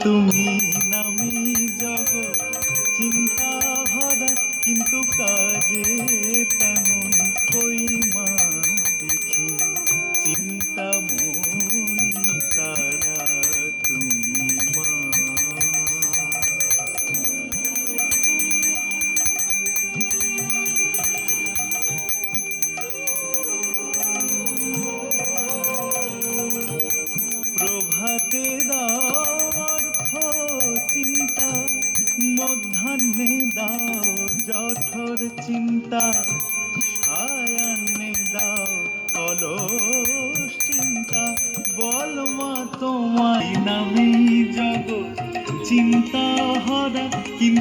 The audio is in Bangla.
তুমি নামি জগৎ চিন্তা ভরা, কিন্তু কাজে তেমন কই মা দেখি চিন্তাময়ী তারা তুমি মা। প্রভাতে দাও অর্থ চিন্তা, মধ্যাহ্নে দাও জঠর চিন্তা, সায়াহ্নে দাও অলস চিন্তা। বল মা তোমায় নামি জগৎ চিন্তা ভরা, কিন্তু